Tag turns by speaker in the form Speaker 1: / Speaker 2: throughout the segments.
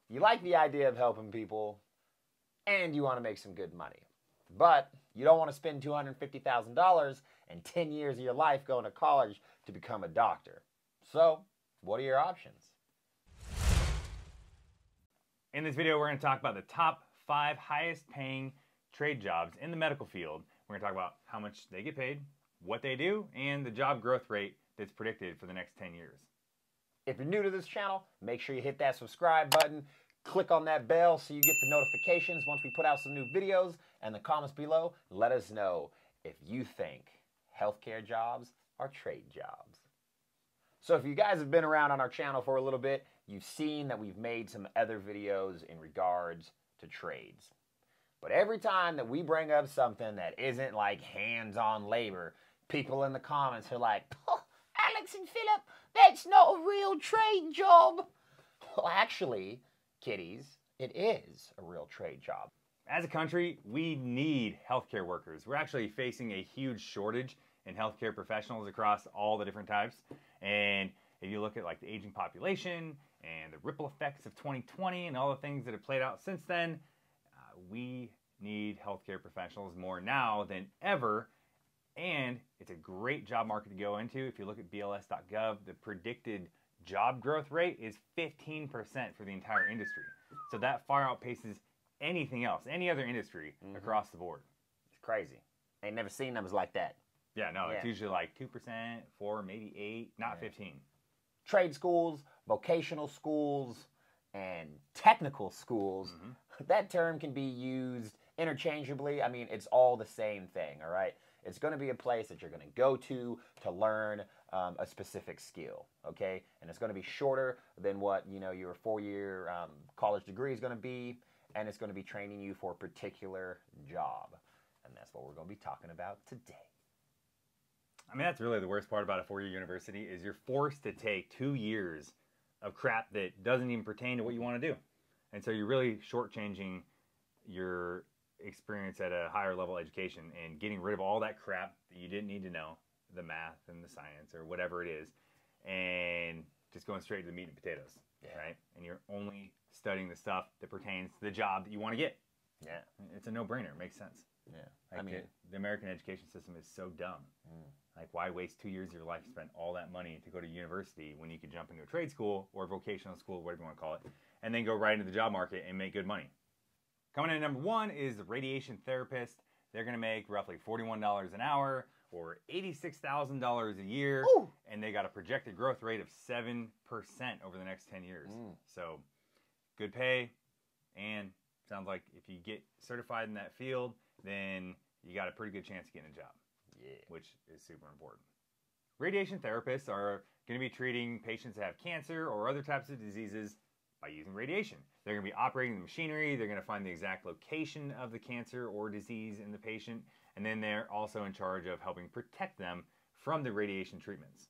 Speaker 1: You like the idea of helping people, and you want to make some good money. But you don't want to spend $250,000 and 10 years of your life going to college to become a doctor. So, what are your options?
Speaker 2: In this video, we're going to talk about the top 5 highest paying trade jobs in the medical field. We're going to talk about how much they get paid, what they do, and the job growth rate that's predicted for the next 10 years.
Speaker 1: If you're new to this channel, make sure you hit that subscribe button, click on that bell so you get the notifications once we put out some new videos, and the comments below, let us know if you think healthcare jobs are trade jobs. So if you guys have been around on our channel for a little bit, you've seen that we've made some other videos in regards to trades. But every time that we bring up something that isn't like hands-on labor, people in the comments are like, oh, Alex and Philip, that's not a real trade job. Well, actually, kiddies, it is a real trade job.
Speaker 2: As a country, we need healthcare workers. We're actually facing a huge shortage in healthcare professionals across all the different types. And if you look at like the aging population and the ripple effects of 2020 and all the things that have played out since then, we need healthcare professionals more now than ever. And it's a great job market to go into. If you look at BLS.gov, the predicted job growth rate is 15% for the entire industry. So that far outpaces anything else, any other industry across the board.
Speaker 1: It's crazy. I ain't never seen numbers like that.
Speaker 2: Yeah, no, it's usually like 2%, 4, maybe 8, not 15.
Speaker 1: Trade schools, vocational schools, and technical schools, that term can be used interchangeably. I mean, it's all the same thing, all right? It's going to be a place that you're going to go to learn a specific skill, okay? And it's going to be shorter than what, you know, your 4-year college degree is going to be, and it's going to be training you for a particular job. And that's what we're going to be talking about today.
Speaker 2: I mean, that's really the worst part about a 4-year university is you're forced to take 2 years of crap that doesn't even pertain to what you want to do. And so you're really shortchanging your experience at a higher level education and getting rid of all that crap that you didn't need to know, the math and the science or whatever it is, and just going straight to the meat and potatoes, right? And you're only studying the stuff that pertains to the job that you want to get.
Speaker 1: Yeah.
Speaker 2: It's a no-brainer. It makes sense.
Speaker 1: Yeah.
Speaker 2: Like I mean, the American education system is so dumb. Like, why waste 2 years of your life, spend all that money to go to university when you could jump into a trade school or vocational school, whatever you want to call it, and then go right into the job market and make good money? Coming in at number 1 is the radiation therapist. They're going to make roughly $41 an hour or $86,000 a year.
Speaker 1: Ooh.
Speaker 2: And they got a projected growth rate of 7% over the next 10 years. So good pay, and sounds like if you get certified in that field, then you got a pretty good chance of getting a job, which is super important. Radiation therapists are going to be treating patients that have cancer or other types of diseases by using radiation. They're going to be operating the machinery. They're going to find the exact location of the cancer or disease in the patient. And then they're also in charge of helping protect them from the radiation treatments.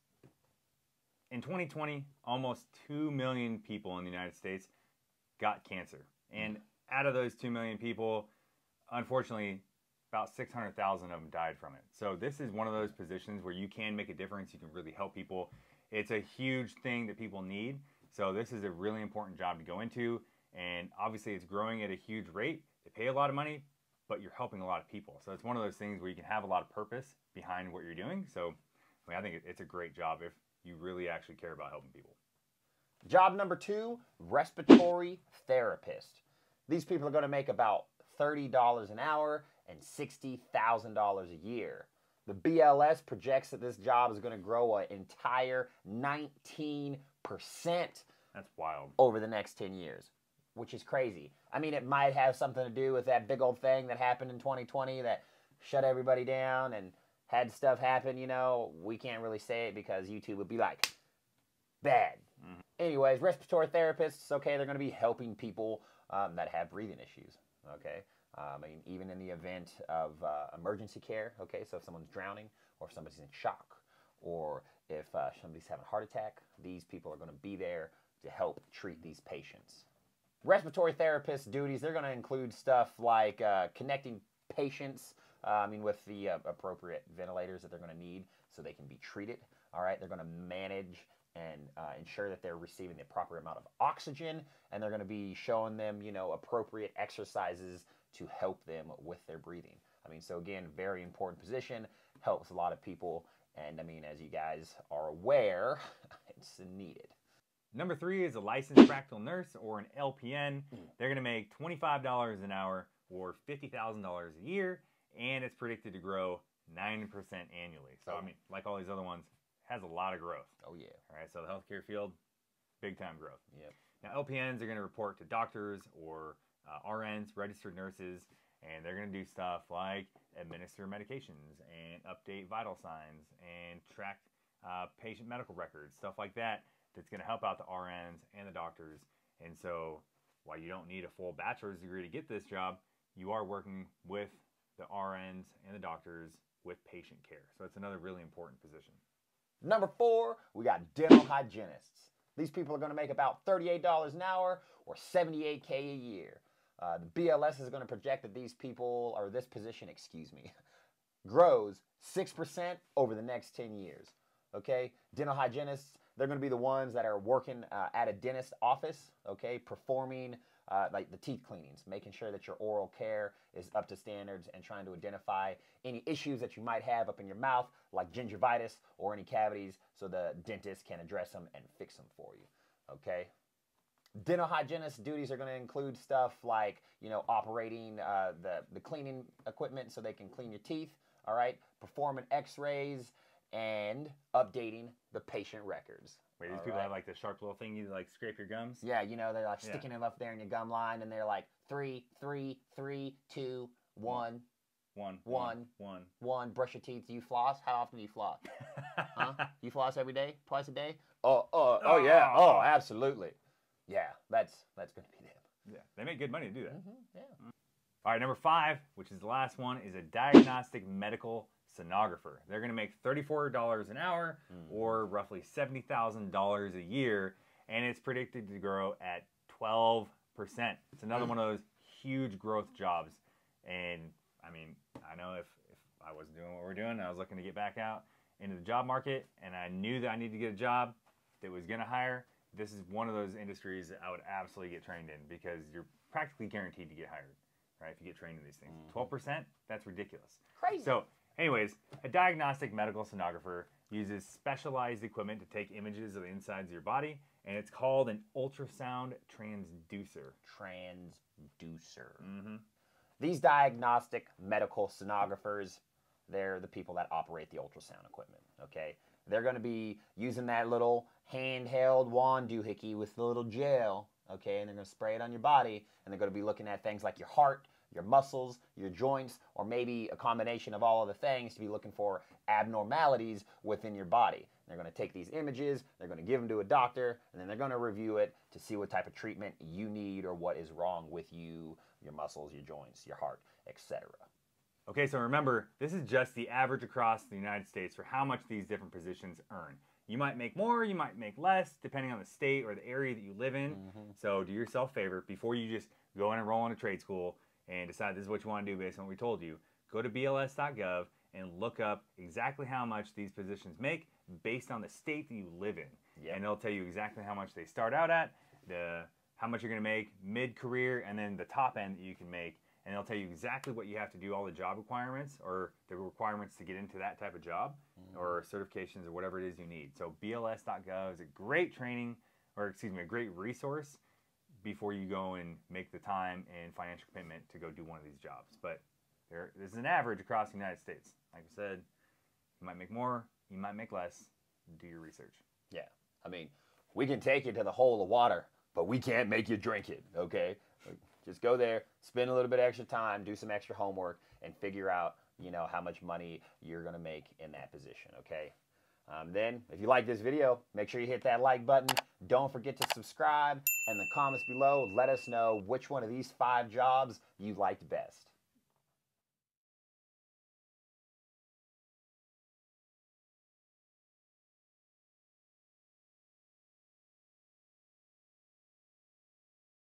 Speaker 2: In 2020, almost 2 million people in the United States got cancer. And out of those 2 million people, unfortunately, about 600,000 of them died from it. So this is one of those positions where you can make a difference. You can really help people. It's a huge thing that people need. So this is a really important job to go into. And obviously it's growing at a huge rate. They pay a lot of money, but you're helping a lot of people. So it's one of those things where you can have a lot of purpose behind what you're doing. So I mean, I think it's a great job if you really actually care about helping people.
Speaker 1: Job number 2, respiratory therapist. These people are going to make about $30 an hour and $60,000 a year. The BLS projects that this job is going to grow an entire 19%.
Speaker 2: That's wild.
Speaker 1: Over the next 10 years, which is crazy. I mean, it might have something to do with that big old thing that happened in 2020 that shut everybody down and had stuff happen, you know. We can't really say it because YouTube would be like, bad. Anyways, respiratory therapists, okay, they're going to be helping people that have breathing issues, okay? I mean, even in the event of emergency care, okay, so if someone's drowning or if somebody's in shock or if somebody's having a heart attack, these people are going to be there to help treat these patients. Respiratory therapist duties, they're going to include stuff like connecting patients, with the appropriate ventilators that they're going to need so they can be treated. All right, they're going to manage and ensure that they're receiving the proper amount of oxygen, and they're going to be showing them, appropriate exercises to help them with their breathing. I mean, so again, very important position, helps a lot of people, and I mean, as you guys are aware, it's needed.
Speaker 2: Number 3 is a licensed practical nurse, or an LPN. They're going to make $25 an hour or $50,000 a year, and it's predicted to grow 9% annually. So, I mean, like all these other ones, has a lot of growth.
Speaker 1: Oh, yeah.
Speaker 2: All right, so the healthcare field, big time growth.
Speaker 1: Yep.
Speaker 2: Now, LPNs are going to report to doctors or RNs, registered nurses, and they're going to do stuff like administer medications and update vital signs and track patient medical records, stuff like that, that's going to help out the RNs and the doctors. And so while you don't need a full bachelor's degree to get this job, you are working with the RNs and the doctors with patient care. So it's another really important position.
Speaker 1: Number 4, we got dental hygienists. These people are going to make about $38 an hour or $78K a year. The BLS is going to project that these people, or this position, grows 6% over the next 10 years. Okay? Dental hygienists, they're going to be the ones that are working at a dentist office, okay, performing like the teeth cleanings, making sure that your oral care is up to standards and trying to identify any issues that you might have up in your mouth, like gingivitis or any cavities, so the dentist can address them and fix them for you, okay? Dental hygienist duties are going to include stuff like, operating the cleaning equipment so they can clean your teeth, all right, performing x-rays, and updating the patient records.
Speaker 2: Wait, these people have like the sharp little thing you like scrape your gums?
Speaker 1: Yeah, they're like sticking it up there in your gum line, and they're like 3, 3, 3, 2, 1. 1. Brush your teeth. Do you floss? How often do you floss? Huh? You floss every day? Twice a day? Oh yeah. Oh, absolutely. Yeah, that's going to be them.
Speaker 2: Yeah, they make good money to do that.
Speaker 1: Yeah.
Speaker 2: All right, number 5, which is the last one, is a diagnostic medical sonographer. They're going to make $34 an hour or roughly $70,000 a year, and it's predicted to grow at 12%. It's another one of those huge growth jobs. And I mean, I know if I was doing what we're doing, I was looking to get back out into the job market, and I knew that I needed to get a job that was going to hire, this is one of those industries that I would absolutely get trained in, because you're practically guaranteed to get hired, right, if you get trained in these things. 12%? That's ridiculous.
Speaker 1: Crazy.
Speaker 2: So anyways, a diagnostic medical sonographer uses specialized equipment to take images of the insides of your body, and it's called an ultrasound transducer.
Speaker 1: These diagnostic medical sonographers, they're the people that operate the ultrasound equipment, okay? They're going to be using that little handheld wand doohickey with the little gel, okay, and they're going to spray it on your body, and they're going to be looking at things like your heart, your muscles, your joints, or maybe a combination of all of the things to be looking for abnormalities within your body. They're going to take these images, they're going to give them to a doctor, and then they're going to review it to see what type of treatment you need or what is wrong with you, your muscles, your joints, your heart, etc.
Speaker 2: Okay, so remember, this is just the average across the United States for how much these different positions earn. You might make more, you might make less, depending on the state or the area that you live in. So do yourself a favor, before you just go and enroll in a trade school and decide this is what you want to do based on what we told you, go to bls.gov and look up exactly how much these positions make based on the state that you live in. And it'll tell you exactly how much they start out at, how much you're going to make mid-career, and then the top end that you can make. And it'll tell you exactly what you have to do, all the job requirements or the requirements to get into that type of job or certifications or whatever it is you need. So bls.gov is a great a great resource before you go and make the time and financial commitment to go do one of these jobs. But this is an average across the United States. Like I said, you might make more, you might make less. Do your research.
Speaker 1: Yeah. I mean, we can take you to the hole of water, but we can't make you drink it, okay? Just go there, spend a little bit of extra time, do some extra homework, and figure out, how much money you're going to make in that position, okay? Then, if you like this video, make sure you hit that like button. Don't forget to subscribe. In the comments below, let us know which one of these 5 jobs you liked best.